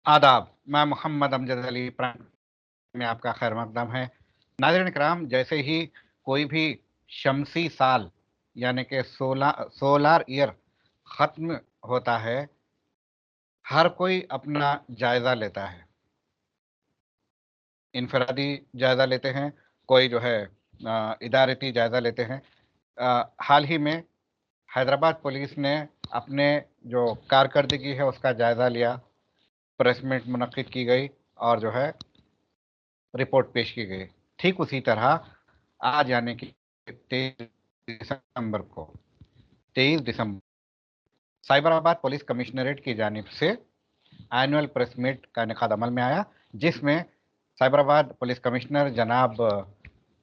आदाब। मैं मोहम्मद अमजद अली प्राण में आपका खैर मकदम है। नाज़रीन कराम, जैसे ही कोई भी शमसी साल यानी कि सोलार ईयर ख़त्म होता है, हर कोई अपना जायज़ा लेता है। इनफरादी जायज़ा लेते हैं, कोई जो है इदारती जायज़ा लेते हैं। हाल ही में हैदराबाद पुलिस ने अपने जो कारकर्दगी है उसका जायज़ा लिया, प्रेस मीट मुनक्किद की गई और जो है रिपोर्ट पेश की गई। ठीक उसी तरह आज यानी कि 23 दिसंबर साइबराबाद पुलिस कमिश्नरेट की जानिब से एनुअल प्रेस मीट का इनेकाद अमल में आया, जिसमें साइबराबाद पुलिस कमिश्नर जनाब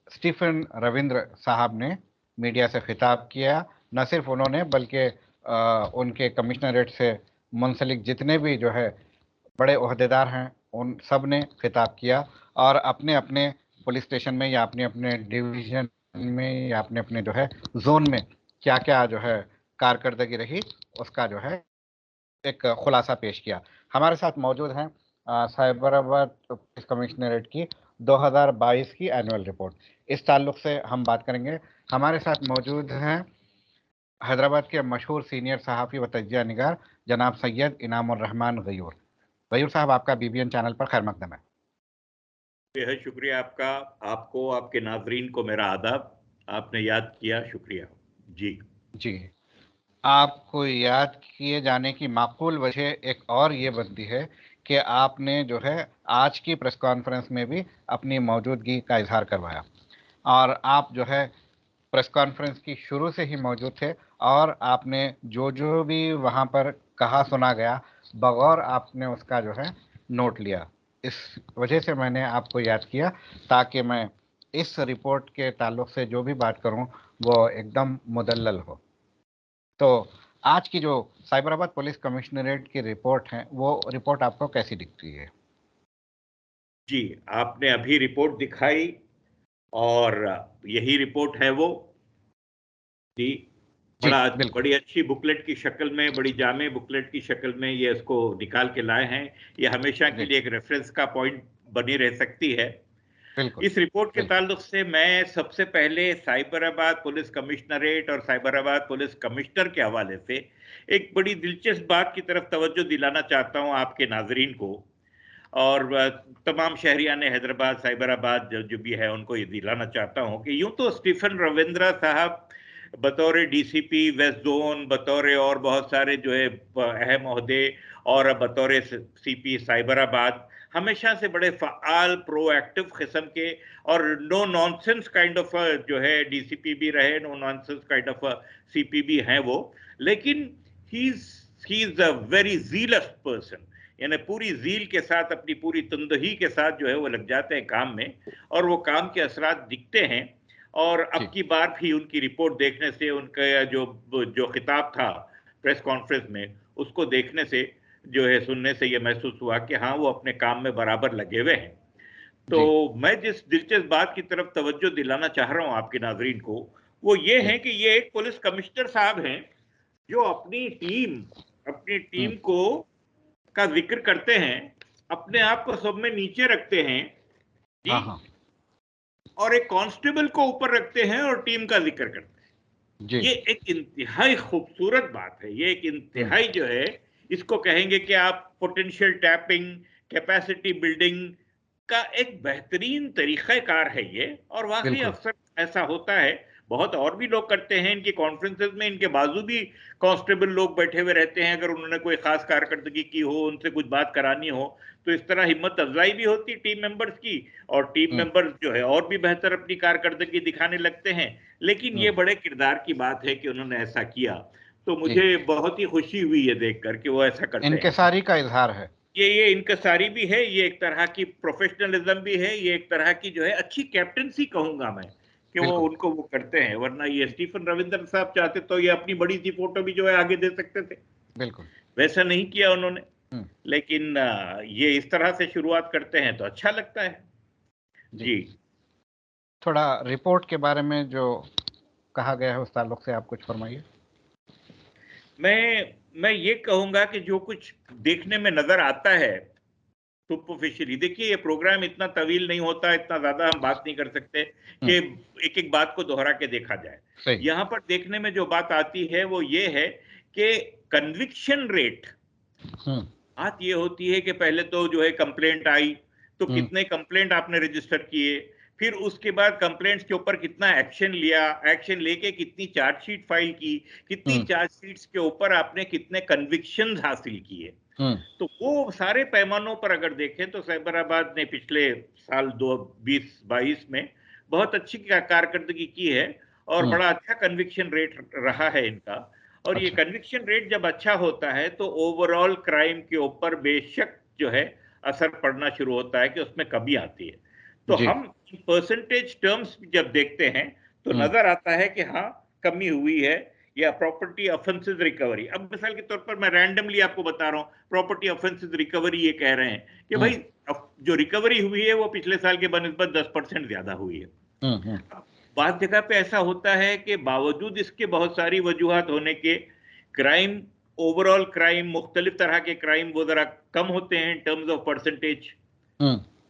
स्टीफन रविंद्र साहब ने मीडिया से खिताब किया। न सिर्फ उन्होंने बल्कि उनके कमिश्नरेट से मुंसलिक जितने भी जो है बड़े ओहदेदार हैं, उन सब ने खिताब किया और अपने अपने पुलिस स्टेशन में या अपने अपने डिवीजन में या अपने अपने जो है जोन में क्या क्या जो है कारकर्दगी रही उसका जो है एक खुलासा पेश किया। हमारे साथ मौजूद हैं साइबराबाद पुलिस कमिश्नरेट की 2022 की एनुअल रिपोर्ट। इस ताल्लुक से हम बात करेंगे। हमारे साथ मौजूद हैं हैदराबाद के मशहूर सीनियर सहाफ़ी व तज्ज़िया निगार जनाब सैयद इनामुर रहमान गयूर। गयूर साहब, आपका बीबीएन चैनल पर खैर मकदम है। बेहद शुक्रिया आपका। आपको, आपके नाजरीन को मेरा आदाब। आपने याद किया, शुक्रिया जी। जी, आपको याद किए जाने की माकूल वजह एक और ये बनती है कि आपने जो है आज की प्रेस कॉन्फ्रेंस में भी अपनी मौजूदगी का इजहार करवाया और आप जो है प्रेस कॉन्फ्रेंस की शुरू से ही मौजूद थे और आपने जो जो भी वहाँ पर कहा सुना गया बगौर आपने उसका जो है नोट लिया। इस वजह से मैंने आपको याद किया ताकि मैं इस रिपोर्ट के ताल्लुक से जो भी बात करूं वो एकदम मुदल्लल हो। तो आज की जो साइबराबाद पुलिस कमिश्नरेट की रिपोर्ट है वो रिपोर्ट आपको कैसी दिखती है? जी, आपने अभी रिपोर्ट दिखाई और यही रिपोर्ट है वो जी। जी, बड़ा बिल्कुल। बड़ी अच्छी बुकलेट की शक्ल में, बड़ी जामे बुकलेट की शक्ल में ये इसको निकाल के लाए हैं। ये हमेशा के जी, लिए एक रेफरेंस का पॉइंट बनी रह सकती है। बिल्कुल, इस रिपोर्ट के बिल्कुल। ताल्लुक से मैं सबसे पहले साइबराबाद पुलिस कमिश्नरेट और साइबराबाद पुलिस कमिश्नर के हवाले से एक बड़ी दिलचस्प बात की तरफ तवज्जो दिलाना चाहता हूं आपके नाजरीन को और तमाम शहरियान हैदराबाद साइबराबाद जो भी है उनको ये दिलाना चाहता हूं कि यूं तो स्टीफन रविंद्र साहब बतौर डीसीपी वेस्ट जोन, बतौर और बहुत सारे जो है अहम ओहदे और बतौर सीपी साइबराबाद हमेशा से बड़े फ़ाल प्रोएक्टिव किस्म के और नो नॉनसेंस काइंड ऑफ जो है डीसीपी भी रहे, no nonsense kind of CP भी हैं वो। लेकिन he is a very jealous person, यानी पूरी जील के साथ, अपनी पूरी तंदही के साथ जो है वो लग जाते हैं काम में और वो काम के असरात दिखते हैं। और अब जी, की बार भी उनकी रिपोर्ट देखने से, उनका जो जो खिताब था प्रेस कॉन्फ्रेंस में, उसको देखने से जो है, सुनने से ये महसूस हुआ कि हाँ, वो अपने काम में बराबर लगे हुए हैं। तो जी, मैं जिस दिलचस्प बात की तरफ तवज्जो दिलाना चाह रहा हूं आपके नाजरीन को, वो ये जी। है कि ये एक पुलिस कमिश्नर साहब हैं जो अपनी हुँ। टीम को का जिक्र करते हैं, अपने आप को सब में नीचे रखते हैं जी, हाँ, हाँ। और एक कांस्टेबल को ऊपर रखते हैं और टीम का जिक्र करते हैं। जी। ये एक इंतहाई खूबसूरत बात है। ये एक हुँ। इंतहाई जो है, इसको कहेंगे कि आप पोटेंशियल टैपिंग, कैपेसिटी बिल्डिंग का एक बेहतरीन तरीक़ाकार है ये। और वाकई बिल्कुल। अक्सर ऐसा होता है, बहुत और भी लोग करते हैं। इनकी कॉन्फ्रेंसेस में इनके बाजू भी कांस्टेबल लोग बैठे हुए रहते हैं, अगर उन्होंने कोई खास कारकर्दगी की हो, उनसे कुछ बात करानी हो, तो इस तरह हिम्मत अफजाई भी होती टीम मेंबर्स की और टीम हुँ, मेंबर्स जो है और भी बेहतर अपनी कारकर्दगी दिखाने लगते हैं। लेकिन हुँ। ये बड़े किरदार की बात है कि उन्होंने ऐसा किया। तो जी, मुझे बहुत ही खुशी हुई ये देखकर कि वो ऐसा करते हैं। इनकिसारी का इज़हार है। ये इनकसारी भी है, ये एक तरह की प्रोफेशनलिज्म भी है, ये एक तरह की जो है अच्छी कैप्टेंसी कहूंगा मैं कि वो बिल्कुल, उनको वो करते हैं। वरना ये स्टीफन रविंद्र साहब चाहते तो ये अपनी बड़ी सी फोटो भी जो है आगे दे सकते थे, बिल्कुल। वैसा नहीं किया उन्होंने। हुँ। लेकिन ये इस तरह से शुरुआत करते हैं तो अच्छा लगता है जी। जी। थोड़ा रिपोर्ट के बारे में जो कहा गया है उस ताल्लुक से आप कुछ फरमाइए। मैं ये कहूंगा कि जो कुछ देखने में नजर आता है सुपरफिशियली, देखिए ये प्रोग्राम इतना तवील नहीं होता, इतना ज्यादा हम बात नहीं कर सकते कि एक एक बात को दोहरा के देखा जाए। सही। यहाँ पर देखने में जो बात आती है वो ये है कि कन्विक्शन रेट, बात ये होती है कि पहले तो जो है कंप्लेंट आई तो कितने कंप्लेंट आपने रजिस्टर किए, फिर उसके बाद कंप्लेंट्स के ऊपर कितना एक्शन लिया, एक्शन लेके कितनी चार्जशीट फाइल की, कितनी चार्जशीट्स के ऊपर आपने कितने कन्विक्शंस हासिल किए। तो वो सारे पैमानों पर अगर देखें तो साइबराबाद ने पिछले साल 2020-22 में बहुत अच्छी कारकर्दगी की है और बड़ा अच्छा कन्विक्शन रेट रहा है इनका। और ये कन्विक्शन रेट जब अच्छा होता है तो ओवरऑल क्राइम के ऊपर बेशक जो है असर पड़ना शुरू होता है कि उसमें कमी आती है। तो हम परसेंटेज टर्म्स जब देखते हैं तो नजर आता है कि हाँ कमी हुई है, या प्रॉपर्टी ऑफेंसेस रिकवरी। अब मिसाल के तौर पर मैं रैंडमली आपको बता रहा हूँ, प्रॉपर्टी ऑफेंसेस रिकवरी ये कह रहे हैं कि भाई जो रिकवरी हुई है वो पिछले साल के बनिस्बत 10% ज्यादा हुई है। बात जगह पे ऐसा होता है कि बावजूद इसके बहुत सारी वजूहात होने के क्राइम, ओवरऑल क्राइम, मुख्तलिफ तरह के क्राइम वो जरा कम होते हैं इन टर्म्स ऑफ परसेंटेज।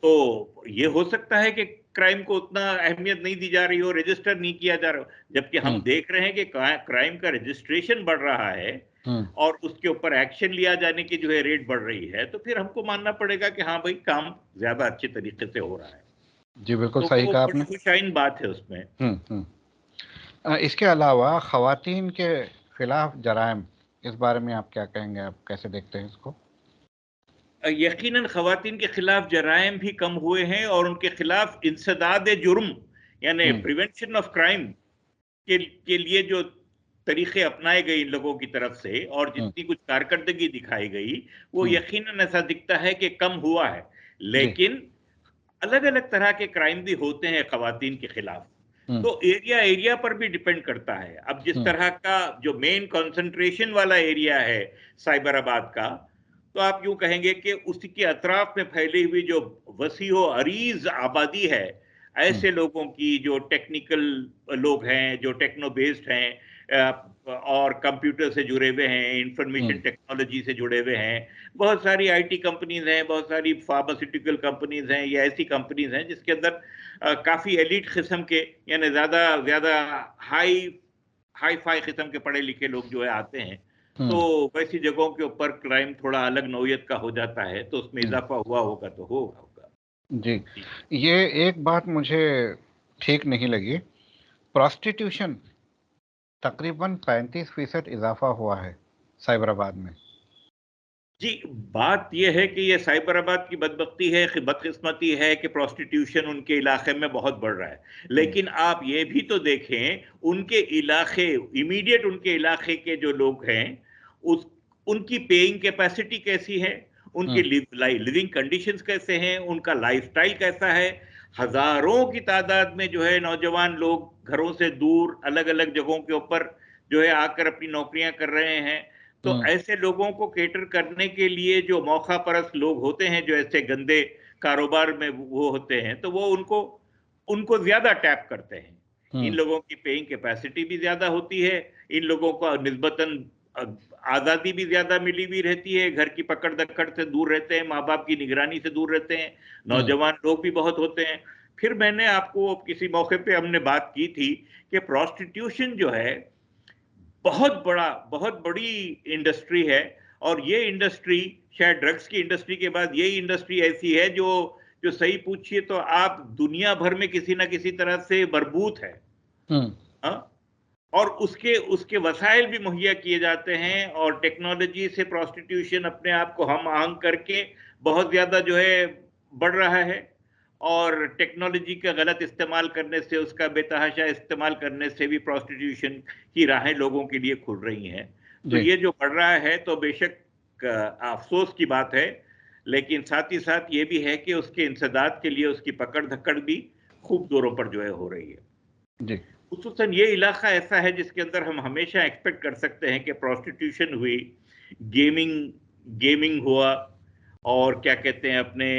तो ये हो सकता है कि क्राइम को उतना अहमियत नहीं दी जा रही हो, रजिस्टर नहीं किया जा रहा हो, जबकि हम देख रहे हैं कि क्राइम का रजिस्ट्रेशन बढ़ रहा है और उसके ऊपर एक्शन लिया जाने की जो है रेट बढ़ रही है। तो फिर हमको मानना पड़ेगा कि हाँ भाई काम ज्यादा अच्छे तरीके से हो रहा है। जी बिल्कुल तो सही वो कहा बड़ी आपने। खुशाइन बात है उसमें। इसके अलावा खवातीन के खिलाफ जराइम, इस बारे में आप क्या कहेंगे, आप कैसे देखते हैं इसको? यकीनन खवातीन के खिलाफ जराइम भी कम हुए हैं और उनके खिलाफ इंसदाद जुर्म यानी प्रिवेंशन ऑफ क्राइम के लिए जो तरीके अपनाए गए इन लोगों की तरफ से और जितनी कुछ कारकर्दगी दिखाई गई वो यकीनन ऐसा दिखता है कि कम हुआ है। लेकिन अलग अलग तरह के क्राइम भी होते हैं खवातीन के खिलाफ, तो एरिया एरिया पर भी डिपेंड करता है। अब जिस तरह का जो मेन कंसंट्रेशन वाला एरिया है साइबराबाद का, तो आप यूं कहेंगे कि उसके अतराफ में फैली हुई जो वसीओ अरीज आबादी है ऐसे लोगों की, जो टेक्निकल लोग हैं, जो टेक्नो बेस्ड हैं और कंप्यूटर से जुड़े हुए हैं, इंफॉर्मेशन टेक्नोलॉजी से जुड़े हुए हैं, बहुत सारी आईटी कंपनीज हैं, बहुत सारी फार्मास्यूटिकल कंपनीज हैं, या ऐसी कंपनीज हैं जिसके अंदर काफी एलिट किस्म के यानी ज्यादा ज्यादा हाई फाई किस्म के पढ़े लिखे लोग जो है आते हैं। तो वैसी जगहों के ऊपर क्राइम थोड़ा अलग नौयत का हो जाता है, तो उसमें इजाफा हुआ होगा तो होगा। जी, ये एक बात मुझे ठीक नहीं लगी, प्रोस्टिट्यूशन तकरीबन 35% इजाफा हुआ है साइबराबाद में। जी, बात यह है कि ये साइबराबाद की बदबख्ती है, बदकिस्मती है कि प्रोस्टिट्यूशन उनके इलाके में बहुत बढ़ रहा है। लेकिन आप ये भी तो देखें, उनके इलाके, इमीडिएट उनके इलाके के जो लोग हैं, उनकी पेइंग कैपेसिटी कैसी है, उनकी लिविंग कंडीशंस कैसे हैं, उनका लाइफस्टाइल कैसा है। हजारों की तादाद में जो है नौजवान लोग घरों से दूर अलग अलग जगहों के ऊपर जो है आकर अपनी नौकरियां कर रहे हैं। तो ऐसे लोगों को केटर करने के लिए जो मौका परस्त लोग होते हैं, जो ऐसे गंदे कारोबार में वो होते हैं, तो वो उनको ज्यादा टैप करते हैं। इन लोगों की पेइंग कैपेसिटी भी ज्यादा होती है, इन लोगों को निस्बतन आजादी भी ज्यादा मिली हुई रहती है, घर की पकड़ दकड़ से दूर रहते हैं, माँ बाप की निगरानी से दूर रहते हैं, नौजवान लोग भी बहुत होते हैं। फिर मैंने आपको किसी मौके पे हमने बात की थी कि प्रोस्टिट्यूशन जो है बहुत बड़ी इंडस्ट्री है, और ये इंडस्ट्री शायद ड्रग्स की इंडस्ट्री के बाद यही इंडस्ट्री ऐसी है जो जो सही पूछिए तो आप दुनिया भर में किसी ना किसी तरह से मरबूत है। और उसके उसके वसाइल भी मुहैया किए जाते हैं, और टेक्नोलॉजी से प्रोस्टिट्यूशन अपने आप को हम आहंग करके बहुत ज्यादा जो है बढ़ रहा है, और टेक्नोलॉजी का गलत इस्तेमाल करने से, उसका बेतहाशा इस्तेमाल करने से भी प्रोस्टिट्यूशन की राहें लोगों के लिए खुल रही हैं। तो ये जो बढ़ रहा है तो बेशक अफसोस की बात है, लेकिन साथ ही साथ ये भी है कि उसके इंसदाद के लिए उसकी पकड़ धक्कड़ भी खूब जोरों पर जो है हो रही है जी। खुसूसन ये इलाका ऐसा है जिसके अंदर हम हमेशा एक्सपेक्ट कर सकते हैं कि प्रोस्टिट्यूशन हुई, गेमिंग हुआ, और क्या कहते हैं अपने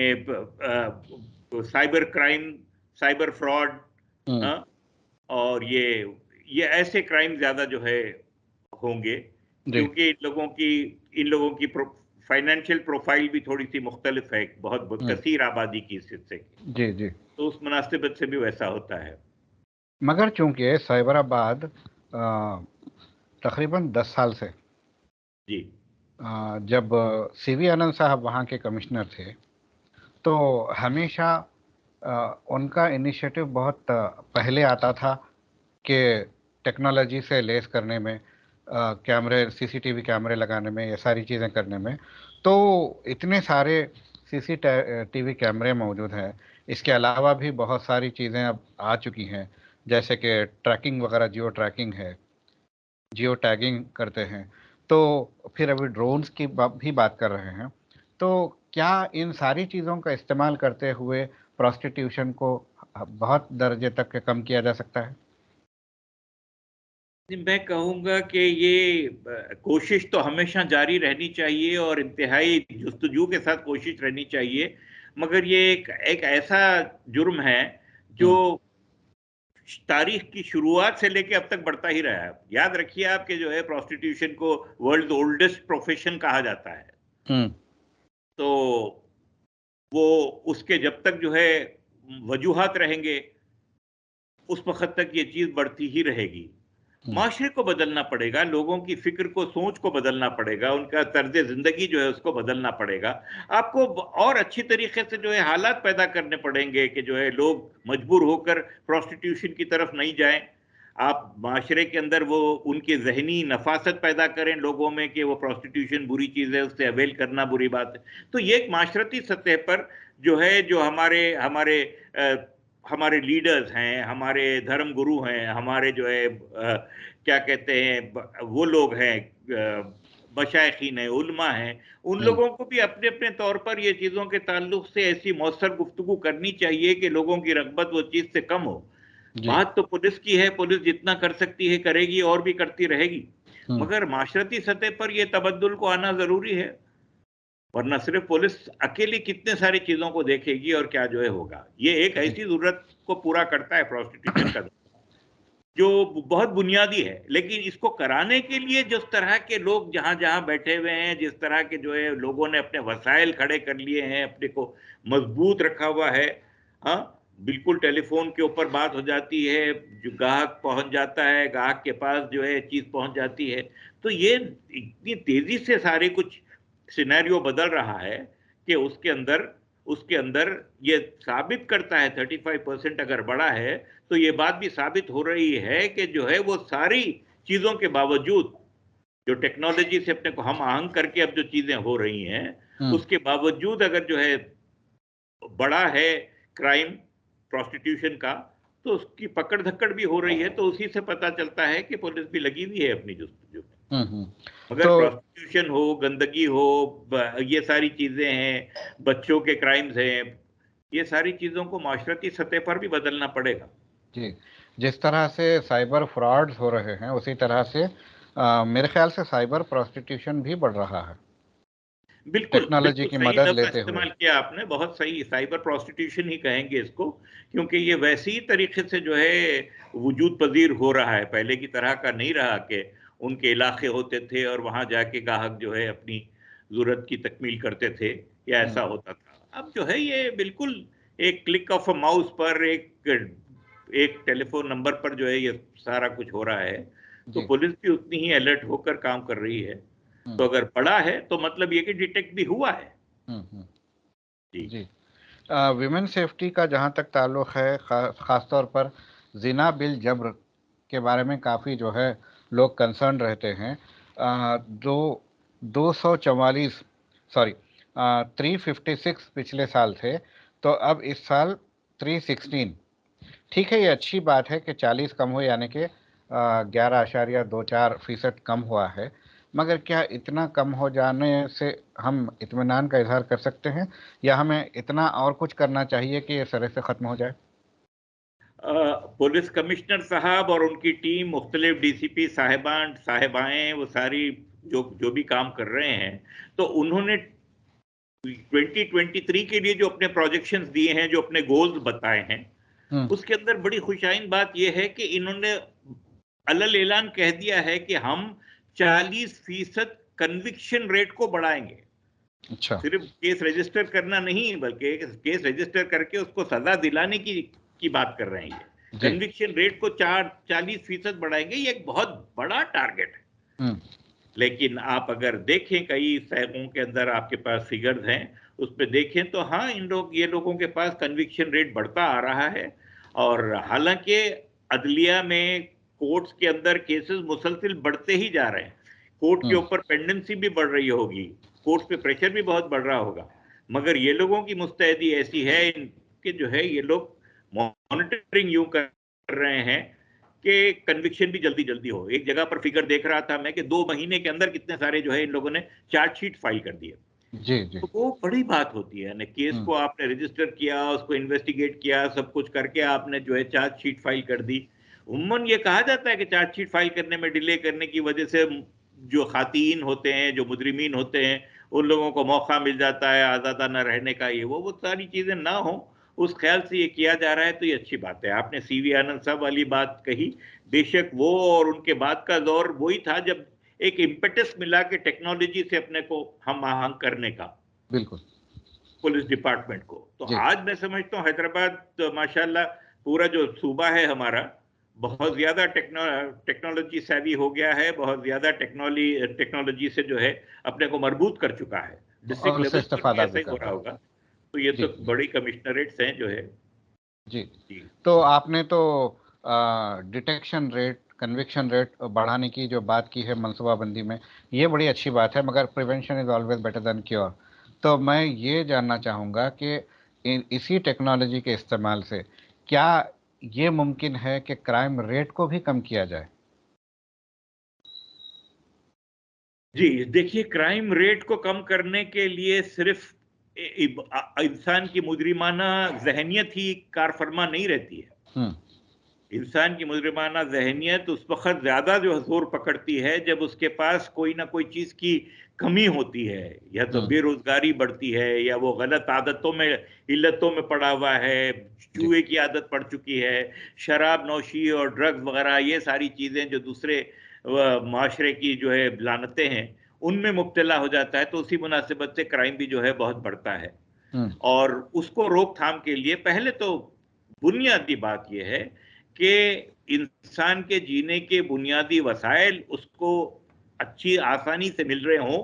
साइबर क्राइम, साइबर फ्रॉड, और ये ऐसे क्राइम ज्यादा जो है होंगे, क्योंकि इन लोगों की फाइनेंशियल प्रोफाइल भी थोड़ी सी मुख्तलिफ है, बहुत कसीर आबादी की इस हिस्से की, जी जी। तो उस मुनासिबत से भी वैसा होता है। मगर चूंकि साइबराबाद तकरीबन 10 साल से, जी जब सीवी आनंद साहब वहाँ के कमिश्नर थे, तो हमेशा उनका इनिशिएटिव बहुत पहले आता था कि टेक्नोलॉजी से लेस करने में, कैमरे, सीसीटीवी कैमरे लगाने में, ये सारी चीज़ें करने में। तो इतने सारे सीसीटीवी कैमरे मौजूद हैं, इसके अलावा भी बहुत सारी चीज़ें अब आ चुकी हैं, जैसे कि ट्रैकिंग वगैरह, जियो ट्रैकिंग है, जियो टैगिंग करते हैं। तो फिर अभी ड्रोन्स की भी बात कर रहे हैं। तो क्या इन सारी चीज़ों का इस्तेमाल करते हुए प्रोस्टिट्यूशन को बहुत दर्जे तक कम किया जा सकता है? मैं कहूँगा कि ये कोशिश तो हमेशा जारी रहनी चाहिए और इंतहाई जुस्तजू के साथ कोशिश रहनी चाहिए, मगर ये एक ऐसा जुर्म है जो तारीख की शुरुआत से लेके अब तक बढ़ता ही रहा है। याद रखिए आप कि जो है प्रोस्टिट्यूशन को वर्ल्ड ओल्डेस्ट प्रोफेशन कहा जाता है। हम्म। तो वो उसके जब तक जो है वजूहात रहेंगे, उस वक़्त तक ये चीज़ बढ़ती ही रहेगी। हम्म। माशरे को बदलना पड़ेगा, लोगों की फ़िक्र को, सोच को बदलना पड़ेगा, उनका तर्ज़ ज़िंदगी जो है उसको बदलना पड़ेगा। आपको और अच्छी तरीके से जो है हालात पैदा करने पड़ेंगे कि जो है लोग मजबूर होकर प्रोस्टिट्यूशन की तरफ नहीं जाएँ। आप माशरे के अंदर वो उनकी ज़हनी नफ़ासत पैदा करें लोगों में कि वो प्रोस्टिट्यूशन बुरी चीज़ है, उससे अवेल करना बुरी बात है। तो ये एक माशरती सतह पर जो है, जो हमारे हमारे हमारे लीडर्स हैं, हमारे धर्म गुरु हैं, हमारे जो है क्या कहते हैं, वो लोग हैं, मशाइखीन हैं, उलमा हैं, उन हम्म। लोगों को भी अपने-अपने तौर पर ये चीज़ों के ताल्लुक से ऐसी मौसर गुफ्तगू करनी चाहिए कि लोगों की रग़बत वो चीज़ से कम हो। जी। बात तो पुलिस की है, पुलिस जितना कर सकती है करेगी और भी करती रहेगी। हम्म। मगर माशरती सतह पर ये तबद्दुल को आना ज़रूरी है, वरना सिर्फ़ पुलिस अकेली कितने सारी चीज़ों को देखेगी और क्या जो है होगा। ये एक जी। ऐसी ज़रूरत को पूरा करता है प्रोस्टिट्यूशन का, जो बहुत बुनियादी है, लेकिन इसको कराने के लिए जिस तरह के लोग जहाँ-जहाँ बैठे हुए हैं, जिस तरह के जो है लोगों ने अपने वसाइल खड़े कर लिए हैं, अपने को मजबूत रखा हुआ है, हाँ, बिल्कुल टेलीफ़ोन के ऊपर बात हो जाती है, जो ग्राहक पहुँच जाता है, ग्राहक के पास जो है चीज़ पहुँच जाती है। तो ये इतनी तेज़ी से सारे कुछ सिनेरियो बदल रहा है कि उसके अंदर ये साबित करता है, 35% अगर बढ़ा है, तो ये बात भी साबित हो रही है कि जो है वो सारी चीज़ों के बावजूद, जो टेक्नोलॉजी से अपने को हम आहंग करके अब जो चीज़ें हो रही हैं, हम्म। उसके बावजूद अगर जो है बड़ा है क्राइम प्रोस्टिट्यूशन का, तो उसकी पकड़-धक्कड़ भी हो रही है, तो उसी से पता चलता है कि पुलिस भी लगी हुई है अपनी जुस्तजू में। हम्म। मगर तो प्रोस्टिट्यूशन हो, गंदगी हो, ये सारी चीज़ें हैं, बच्चों के क्राइम्स हैं, ये सारी चीज़ों को माशरती सतह पर भी बदलना पड़ेगा। जी, जिस तरह से साइबर फ्रॉड्स हो रहे हैं, उसी तरह से मेरे ख्याल से साइबर प्रोस्टिट्यूशन भी बढ़ रहा है, बिल्कुल, टेक्नोलॉजी बिल्कुल की सही मदद लफ़्ज़ लेते हुए। इस्तेमाल किया आपने, बहुत सही, साइबर प्रोस्टिट्यूशन ही कहेंगे इसको, क्योंकि ये वैसे ही तरीके से जो है वजूद पज़ीर हो रहा है, पहले की तरह का नहीं रहा कि उनके इलाके होते थे और वहाँ जाके ग्राहक जो है अपनी ज़रूरत की तकमील करते थे, या हम्म। ऐसा होता था। अब जो है ये बिल्कुल एक क्लिक ऑफ अ माउस पर, एक टेलीफ़ोन नंबर पर जो है ये सारा कुछ हो रहा है, तो जी। पुलिस भी उतनी ही अलर्ट होकर काम कर रही है। हम्म। तो अगर पड़ा है तो मतलब ये कि डिटेक्ट भी हुआ है। हम्म। जी जी। विमेन सेफ्टी का जहाँ तक ताल्लुक है, ख़ास तौर पर जिना बिल जब्र के बारे में काफ़ी जो है लोग कंसर्न रहते हैं। दो 244, सॉरी, 356 पिछले साल थे, तो अब इस साल 316। ठीक है, ये अच्छी बात है कि 40 कम हुए, यानी कि 11.24% कम हुआ है। मगर क्या इतना कम हो जाने से हम इत्मीनान का इजहार कर सकते हैं, या हमें इतना और कुछ करना चाहिए कि ये सिरे से ख़त्म हो जाए? पुलिस कमिश्नर साहब और उनकी टीम, मुख्तलिफ डीसीपी साहिबान साहिबाएं, वो सारी जो जो भी काम कर रहे हैं, तो उन्होंने 2023 के लिए जो अपने प्रोजेक्शंस दिए हैं, जो अपने गोल्स बताए हैं, हम्म। उसके अंदर बड़ी खुशाइन बात यह है कि इन्होंने अलल ऐलान कह दिया है कि हम 40% कन्विक्शन रेट को बढ़ाएंगे। अच्छा। सिर्फ केस रजिस्टर करना नहीं, बल्कि केस रजिस्टर करके उसको सजा दिलाने की बात कर रहे हैं। ये जी। कन्विक्शन रेट को 40% बढ़ाएंगे, ये एक बहुत बड़ा टारगेट है। हम्म। लेकिन आप अगर देखें, कई शहरों के अंदर आपके पास फिगर्स हैं, उस पर देखें तो हाँ, ये लोगों के पास कन्विक्शन रेट बढ़ता आ रहा है। और हालांकि अदलिया में, कोर्ट्स के अंदर केसेस मुसलसिल बढ़ते ही जा रहे हैं, कोर्ट के हम्म। ऊपर पेंडेंसी भी बढ़ रही होगी, कोर्ट पे प्रेशर भी बहुत बढ़ रहा होगा, मगर ये लोगों की मुस्तैदी ऐसी है कि जो है ये लोग मॉनिटरिंग यूं कर रहे हैं कि कन्विक्शन भी जल्दी जल्दी हो। एक जगह पर फिगर देख रहा था मैं कि 2 महीने के अंदर कितने सारे जो है इन लोगों ने चार्जशीट फाइल कर दिए। जी जी। तो वो बड़ी बात होती है, यानी केस हम्म। को आपने रजिस्टर किया, उसको इन्वेस्टिगेट किया, सब कुछ करके आपने जो है चार्जशीट फाइल कर दी। उम्मन ये कहा जाता है कि चार्जशीट फाइल करने में डिले करने की वजह से जो खातीन होते हैं, जो मुजरिमीन होते हैं, उन लोगों को मौका मिल जाता है आज़ादाना रहने का। ये वो सारी चीजें ना हो, उस ख्याल से ये किया जा रहा है, तो ये अच्छी बात है। आपने सीवी आनंद साहब वाली बात कही, बेशक वो और उनके बाद का दौर वही था जब एक इम्पेटस मिला के टेक्नोलॉजी से अपने को हम आहंग करने का, बिल्कुल। पुलिस डिपार्टमेंट को। तो जी। आज मैं समझता हूँ हैदराबाद तो माशाल्लाह पूरा जो सूबा है हमारा, बहुत ज्यादा टेक्नोलॉजी सेवी हो गया है, बहुत ज्यादा टेक्नोलॉजी से जो है अपने को मजबूत कर चुका है। डिस्ट्रिक्ट और उससे लेवल पर भी इस्तेफादा ऐसा भी ही हो कर रहा रहा होगा। है। तो ये जी तो जी। बड़ी कमिश्नरेट्स हैं जो है। जी। जी तो आपने तो डिटेक्शन रेट, कन्विक्शन रेट बढ़ाने की जो बात की है मनसूबाबंदी में, ये बड़ी अच्छी बात है, मगर prevention is always better than cure. तो मैं ये जानना चाहूँगा कि इसी टेक्नोलॉजी के इस्तेमाल से क्या ये मुमकिन है कि क्राइम रेट को भी कम किया जाए? जी, देखिए, क्राइम रेट को कम करने के लिए सिर्फ इंसान की मुजरिमाना जहनियत ही कार फरमा नहीं रहती है। हम्म। इंसान की मुजरिमाना जहनियत उस वक्त ज्यादा जो जोर पकड़ती है जब उसके पास कोई ना कोई चीज की कमी होती है, या तो हम्म। बेरोजगारी बढ़ती है, या वो गलत आदतों में, इल्लतों में पड़ा हुआ है, जी। जुए की आदत पड़ चुकी है, शराब नौशी और ड्रग्स वगैरह, ये सारी चीजें जो दूसरे माशरे की जो है लानतें हैं, उनमें मुब्तला हो जाता है, तो उसी मुनासिबत से क्राइम भी जो है बहुत बढ़ता है। हम्म। और उसको रोकथाम के लिए पहले तो बुनियादी बात यह है कि इंसान के जीने के बुनियादी वसाइल उसको अच्छी आसानी से मिल रहे हों,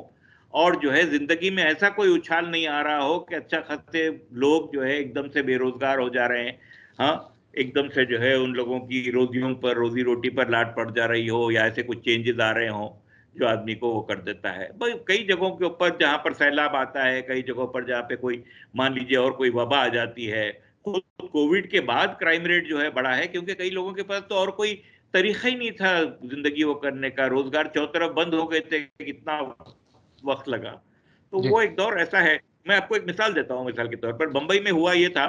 और जो है जिंदगी में ऐसा कोई उछाल नहीं आ रहा हो कि अच्छा खासे लोग जो है एकदम से बेरोजगार हो जा रहे हैं। हाँ, एकदम से जो है उन लोगों की रोजियों पर, रोजी रोटी पर लाट पड़ जा रही हो, या ऐसे कुछ चेंजेस आ रहे हों जो आदमी को वो कर देता है। भाई कई जगहों के ऊपर जहां पर सैलाब आता है, कई जगहों पर जहां पे कोई, मान लीजिए, और कोई वबा आ जाती है, खुद कोविड के बाद क्राइम रेट जो है बढ़ा है, क्योंकि कई लोगों के पास तो और कोई तरीका ही नहीं था जिंदगी वो करने का, रोजगार चौ तरफ बंद हो गए थे, कितना वक्त लगा। तो जी। वो एक दौर ऐसा है। मैं आपको एक मिसाल देता हूँ, मिसाल के तौर पर बंबई में हुआ ये था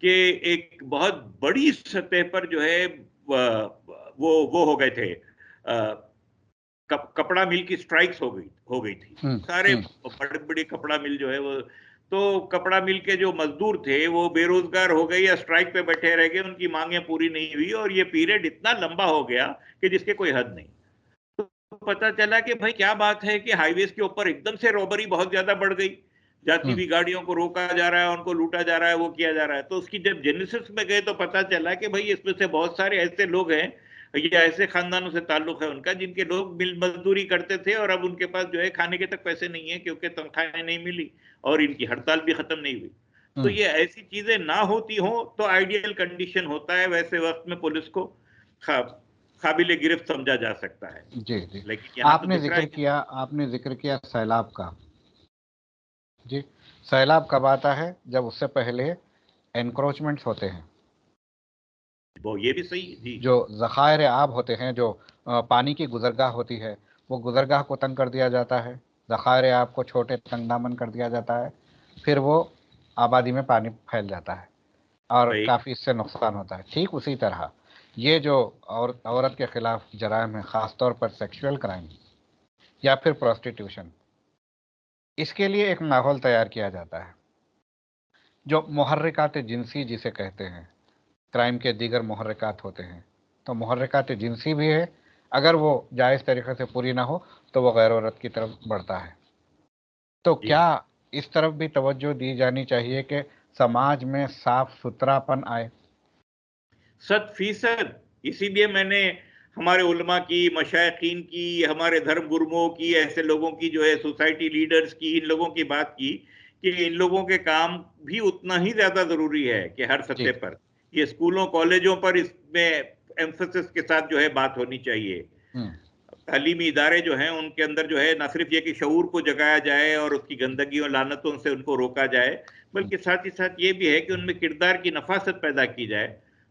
कि एक बहुत बड़ी सतह पर जो है वो हो गए थे, कपड़ा मिल की स्ट्राइक्स हो गई थी। हम्म। सारे हम्म। बड़े बड़े कपड़ा मिल जो है वो, तो कपड़ा मिल के जो मजदूर थे वो बेरोजगार हो गए या स्ट्राइक पे बैठे रह गए, उनकी मांगें पूरी नहीं हुई, और ये पीरियड इतना लंबा हो गया कि जिसके कोई हद नहीं। तो पता चला कि भाई क्या बात है कि हाईवेज के ऊपर एकदम से रॉबरी बहुत ज्यादा बढ़ गई, जाती हम्म। हुई गाड़ियों को रोका जा रहा है, उनको लूटा जा रहा है, वो किया जा रहा है। तो उसकी जब जेनेसिस में गए तो पता चला कि भाई इसमें से बहुत सारे ऐसे लोग हैं, या ऐसे खानदानों से ताल्लुक है उनका, जिनके लोग मिल मजदूरी करते थे और अब उनके पास जो है खाने के तक पैसे नहीं है, क्योंकि तनख्वाहें नहीं मिली और इनकी हड़ताल भी खत्म नहीं हुई। तो हम्म। ये ऐसी चीजें ना होती हो तो आइडियल कंडीशन होता है, वैसे वक्त में पुलिस को काबिल गिरफ्त समझा जा सकता है। जी जी। लेकिन यहाँ तो दिख रहा है कि आपने जिक्र किया सैलाब का। जी। सैलाब कब आता है? जब उससे पहले एनक्रोचमेंट्स होते हैं, वो ये भी सही है जी। जो ज़खायर आब होते हैं, जो पानी की गुजरगाह होती है, वो गुजरगाह को तंग कर दिया जाता है, ज़खायर आब को छोटे तंग दामन कर दिया जाता है, फिर वो आबादी में पानी फैल जाता है और भाई काफ़ी इससे नुकसान होता है। ठीक उसी तरह ये जो औरत के खिलाफ जराइम है, ख़ासतौर पर सेक्सुअल क्राइम या फिर प्रोस्टिट्यूशन, इसके लिए एक माहौल तैयार किया जाता है। जो मुहर्रिकात जिनसी जिसे कहते हैं, क्राइम के दीगर मुहर्रिकात होते हैं, तो मुहर्रिकात जिनसी भी है, अगर वो जायज़ तरीक़े से पूरी ना हो तो वो गैर औरत की तरफ बढ़ता है। तो जी क्या इस तरफ भी तवज्जो दी जानी चाहिए कि समाज में साफ सुथरापन आए। 100%। इसीलिए मैंने हमारे उलमा की, मशाइखीन की, हमारे धर्म गुरुओं की, ऐसे लोगों की जो है सोसाइटी लीडर्स की, इन लोगों की बात की कि इन लोगों के काम भी उतना ही ज्यादा जरूरी है कि हर जी। सतह पर ये स्कूलों कॉलेजों पर इसमें एम्फोसिस के साथ जो है बात होनी चाहिए। हम्म। तालीमी इदारे जो हैं उनके अंदर जो है न सिर्फ ये कि शऊर को जगाया जाए और उसकी गंदगी और लानतों से उनको रोका जाए, बल्कि साथ ही साथ ये भी है कि उनमें किरदार की नफासत पैदा की जाए।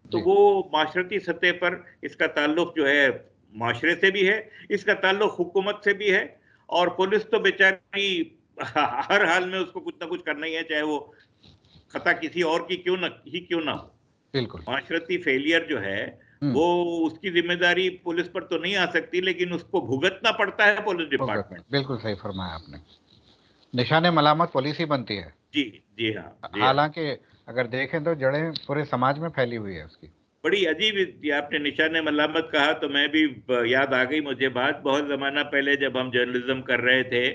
तो जी। वो माशरती सतह पर इसका ताल्लुक जो है माशरे से भी है, इसका ताल्लुक हुकूमत से भी है। और पुलिस तो बेचारी हर हाल में उसको कुछ ना कुछ करना ही है, चाहे वो खता किसी और की क्यों ना हो। बिल्कुल। माशरती फेलियर जो है हम्म। वो उसकी जिम्मेदारी पुलिस पर तो नहीं आ सकती, लेकिन उसको भुगतना पड़ता है पुलिस डिपार्टमेंट। बिल्कुल सही फरमाया आपने। निशाने मलामत पुलिस ही बनती है। जी, जी हाँ, जी हाँ। हालांकि अगर देखें तो जड़ें पूरे समाज में फैली हुई है उसकी। बड़ी अजीब आपने निशाने मलामत कहा तो मैं भी याद आ गई मुझे बात। बहुत जमाना पहले जब हम जर्नलिज्म कर रहे थे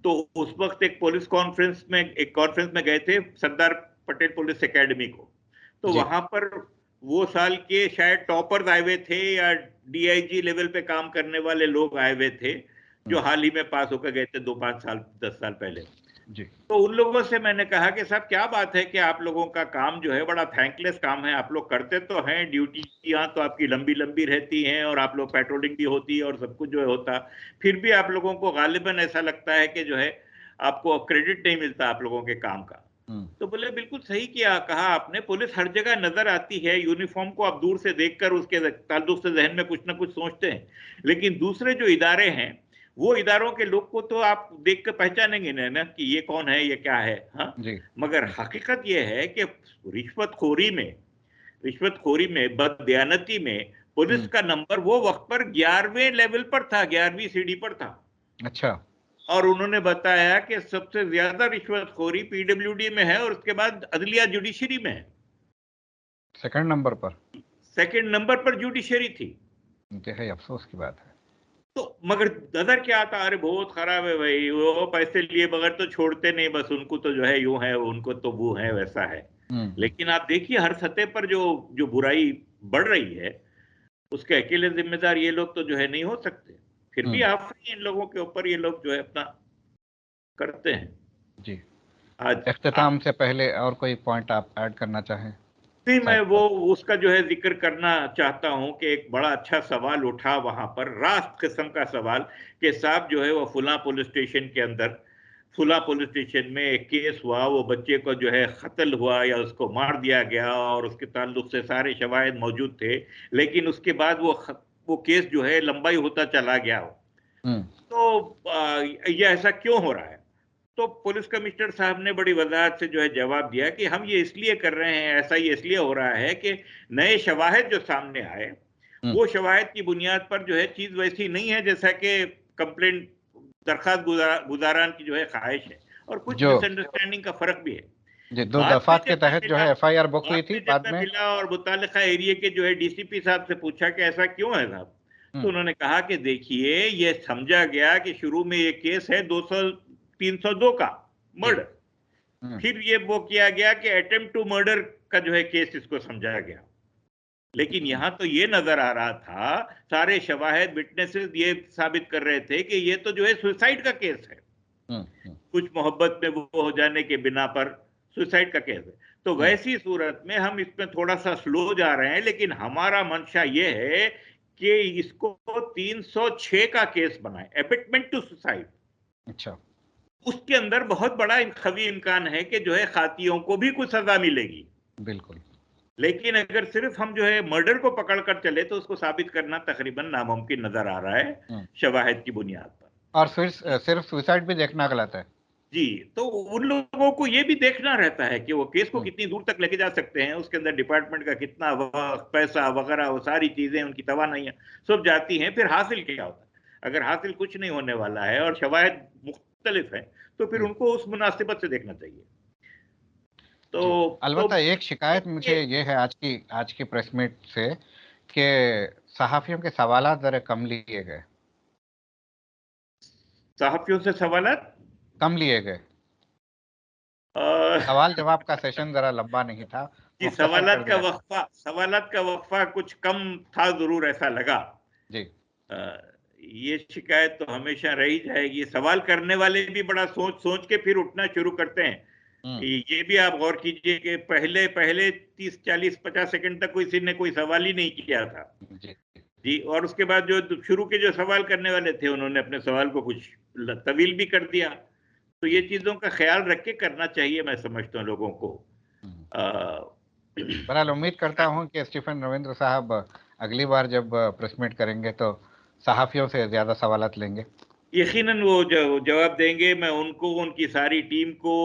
तो उस वक्त एक पुलिस कॉन्फ्रेंस में, एक कॉन्फ्रेंस में गए थे सरदार पटेल पुलिस एकेडमी को। तो जी। वहां पर वो साल के शायद टॉपर्स आए हुए थे या डीआईजी लेवल पे काम करने वाले लोग आए हुए थे, जो हम्म। हाल ही में पास होकर गए थे 2-5 साल 10 साल पहले। जी। तो उन लोगों से मैंने कहा कि साहब क्या बात है कि आप लोगों का काम जो है बड़ा थैंकलेस काम है, आप लोग करते तो हैं ड्यूटी यहाँ तो आपकी लंबी लंबी रहती हैं और आप लोग पेट्रोलिंग भी होती है और सब कुछ जो है होता, फिर भी आप लोगों को गालिबन ऐसा लगता है कि जो है आपको क्रेडिट नहीं मिलता आप लोगों के काम का। हम्म। तो बोले बिल्कुल सही किया कहा आपने, पुलिस हर जगह नजर आती है, यूनिफॉर्म को आप दूर से देखकर उसके ताल्लुक से जहन में कुछ ना कुछ सोचते हैं, लेकिन दूसरे जो इदारे हैं वो इदारों के लोग को तो आप देख कर पहचानेंगे ना कि ये कौन है, ये क्या है। हाँ, जी। मगर हकीकत ये है कि रिश्वतखोरी में रिश्वतखोरी में बददयानती में पुलिस हम्म। का नंबर वो वक्त पर 11वें लेवल पर था, 11वीं सीढ़ी पर था। अच्छा। और उन्होंने बताया कि सबसे ज्यादा रिश्वतखोरी पीडब्ल्यूडी में है और उसके बाद अदलिया जुडिशरी में है। सेकंड नंबर पर। सेकंड नंबर पर जुडिशरी थी। इंतहाई अफसोस की बात है। तो मगर नजर क्या आता, अरे बहुत खराब है भाई, वो पैसे लिए बगैर तो छोड़ते नहीं, बस उनको तो जो है यूं है, उनको तो वो है, वैसा है। हम्म। लेकिन आप देखिए हर सतह पर जो जो बुराई बढ़ रही है उसके अकेले जिम्मेदार ये लोग तो जो है नहीं हो सकते। फिर भी हम्म। आफरी इन लोगों के ऊपर ये लोग जो है अपना करते हैं। जी। आज इख्तिताम से पहले और कोई पॉइंट आप ऐड करना चाहें नहीं, मैं साहब वो पर? उसका जो है जिक्र करना चाहता हूं कि एक बड़ा अच्छा सवाल उठा वहां पर, रास्त किस्म का सवाल, कि साहब जो है वो फुला पुलिस स्टेशन के अंदर, फुला पुलिस स्टेशन में एक केस हुआ, वो बच्चे को जो है कत्ल हुआ या उसको मार दिया गया और उसके ताल्लुक से सारे शवाहिद मौजूद थे, लेकिन उसके बाद वो केस जो है लंबाई होता चला गया। हम्म। तो ये ऐसा क्यों हो रहा है? तो पुलिस कमिश्नर साहब ने बड़ी वजाहत से जो है जवाब दिया कि हम ये इसलिए कर रहे हैं, ऐसा ये इसलिए हो रहा है कि नए शवाहिद जो सामने आए, हम्म। वो शवाहिद की बुनियाद पर जो है चीज वैसी नहीं है जैसा कि कंप्लेंट दरखास्त गुजारान की जो है ख्वाहिश है, और कुछ जो मिसअंडरस्टैंडिंग का फर्क भी है। जी, दो बाद में दफात के जब मैं तहत जो मिला है एफआईआर बुक हुई बाद थी में जब बाद मैं में। मिला और मुतालिका एरिया के जो है डीसीपी साहब से पूछा कि ऐसा क्यों है साहब, तो हम्म। उन्होंने कहा कि देखिए ये समझा गया कि शुरू में ये केस है 200 302 का जी। मर्डर, हम्म। फिर ये वो किया गया कि अटेम्प्ट टू मर्डर का जो है केस इसको समझा गया। लेकिन हम्म। यहां तो ये नजर आ रहा था, सारे शवाहिद विटनेसेस ये साबित कर रहे थे कि ये तो जो है सुसाइड का केस है, हम्म। हम्म। कुछ मोहब्बत में वो हो जाने के बिना पर सुसाइड का केस है। तो हम्म। वैसी सूरत में हम इसमें थोड़ा सा स्लो जा रहे हैं, लेकिन हमारा मंशा ये है कि इसको 306 का केस बनाए, एबिटमेंट टू सुसाइड। अच्छा। उसके अंदर बहुत बड़ा खवी इम्कान है कि जो है खातियों को भी कुछ सजा मिलेगी। बिल्कुल। लेकिन अगर सिर्फ हम जो है मर्डर को पकड़ कर चले तो उसको साबित करना तकरीबन नामुमकिन नजर आ रहा है हम्म। शवाहिद की बुनियाद पर। और फिर सिर्फ सुसाइड भी देखना गलत है। जी, तो उन लोगों को ये भी देखना रहता है कि वो केस को हम्म। कितनी दूर तक लेके जा सकते हैं, उसके अंदर डिपार्टमेंट का कितना वक्त, पैसा वगैरह, वो सारी चीजें, उनकी तवानाइयां सब जाती हैं। फिर हासिल क्या होता है? अगर हासिल कुछ नहीं होने वाला है और शवाहिद मुख्तलिफ है तो फिर जी। उनको उस मुनासिबत से देखना चाहिए। तो जी। तो अलबत्ता एक शिकायत ये मुझे ये है आज की प्रेस मीट से कि सहाफियों के सवालात जरा कम लिए गए। सहाफियों से सवाल कम लिए गए। सवाल जवाब का सेशन जरा लंबा नहीं था, जी, मुख्तसर कर दिया था। सवालात का वक्फा कुछ कम था, जरूर ऐसा लगा। जी। ये शिकायत तो हमेशा रही जाएगी। सवाल करने वाले भी बड़ा सोच सोच के फिर उठना शुरू करते हैं। ये भी आप गौर कीजिए कि पहले पहले 30 40 50 सेकंड तक किसी ने कोई सवाल ही नहीं किया था। जी। जी, और उसके बाद जो शुरू के जो सवाल करने वाले थे, उन्होंने अपने सवाल को कुछ तवील भी कर दिया। तो ये चीजों का ख्याल रख के करना चाहिए, मैं समझता हूँ लोगों को। बहरहाल उम्मीद करता हूँ कि स्टीफन रविंद्र साहब अगली बार जब प्रेस मीट करेंगे तो सहाफियों से ज्यादा सवालात लेंगे। यकीनन वो जवाब देंगे। मैं उनको, उनकी सारी टीम को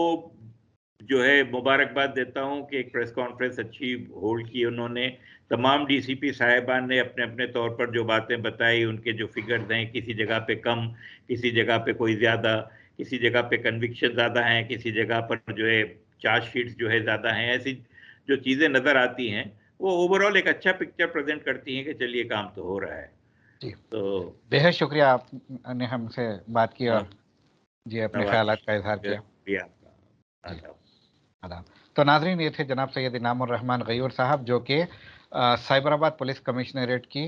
जो है मुबारकबाद देता हूं कि एक प्रेस कॉन्फ्रेंस अच्छी होल्ड की उन्होंने। तमाम डीसीपी साहिबान ने अपने अपने तौर पर जो बातें बताई, उनके जो फिगर्स हैं, किसी जगह पे कम, किसी जगह पे कोई ज़्यादा, किसी जगह पे कन्विक्शन ज़्यादा हैं, किसी जगह पर जो है चार्जशीट्स जो है ज़्यादा हैं, ऐसी जो चीज़ें नज़र आती हैं, वो ओवरऑल एक अच्छा पिक्चर प्रेजेंट करती हैं कि चलिए काम तो हो रहा है। जी, तो बेहद शुक्रिया आपने हमसे बात की और जी अपने ख्यालात का इजहार किया। जी, आदाब। तो नाजरीन, ये थे जनाब सैयद इनामुर रहमान गयूर साहब, जो कि साइबराबाद पुलिस कमिश्नरेट की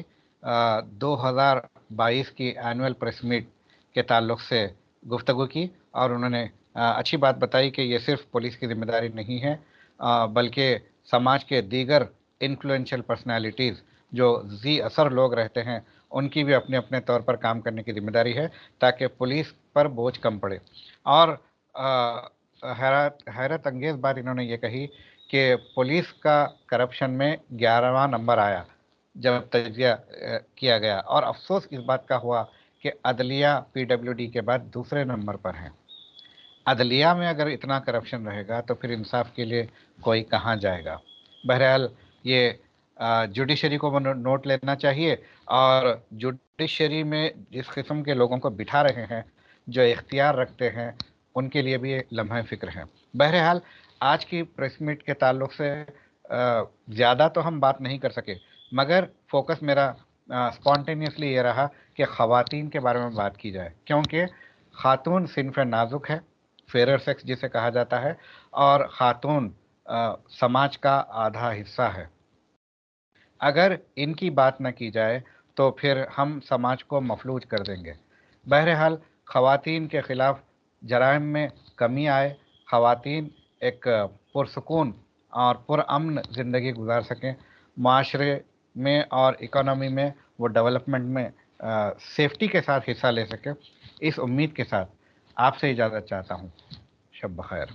2022 की एनुअल प्रेस मीट के ताल्लुक से गुफ्तगू की और उन्होंने अच्छी बात बताई कि ये सिर्फ पुलिस की जिम्मेदारी नहीं है, बल्कि समाज के दीगर इन्फ्लुएंशियल पर्सनालिटीज़ जो जी असर लोग रहते हैं, उनकी भी अपने अपने तौर पर काम करने की जिम्मेदारी है ताकि पुलिस पर बोझ कम पड़े। और हैरत अंगेज़ बात इन्होंने ये कही कि पुलिस का करप्शन में 11वां नंबर आया जब तजिया किया गया, और अफसोस इस बात का हुआ कि अदलिया पीडब्ल्यूडी के बाद दूसरे नंबर पर है। अदलिया में अगर इतना करप्शन रहेगा तो फिर इंसाफ के लिए कोई कहाँ जाएगा। बहरहाल ये जुडिशरी को नोट लेना चाहिए, और जुडिशरी में जिस किस्म के लोगों को बिठा रहे हैं, जो इख्तियार रखते हैं, उनके लिए भी लम्हा फ़िक्र है। बहरहाल आज की प्रेस मीट के ताल्लुक से ज़्यादा तो हम बात नहीं कर सके, मगर फोकस मेरा स्पॉन्टेनियसली ये रहा कि ख़वातीन के बारे में बात की जाए, क्योंकि ख़ातून सिन्फ़ नाजुक है, फेरर सेक्स जिसे कहा जाता है, और ख़ातून समाज का आधा हिस्सा है। अगर इनकी बात न की जाए तो फिर हम समाज को मफलूज कर देंगे। बहरहाल ख़वातीन के ख़िलाफ़ जराइम में कमी आए, ख़वातीन एक पुरसुकून और पुरअमन ज़िंदगी गुजार सकें, माशरे में और इकोनॉमी में वो डेवलपमेंट में सेफ्टी के साथ हिस्सा ले सकें, इस उम्मीद के साथ आपसे इजाज़त चाहता हूँ। शब बख़ैर।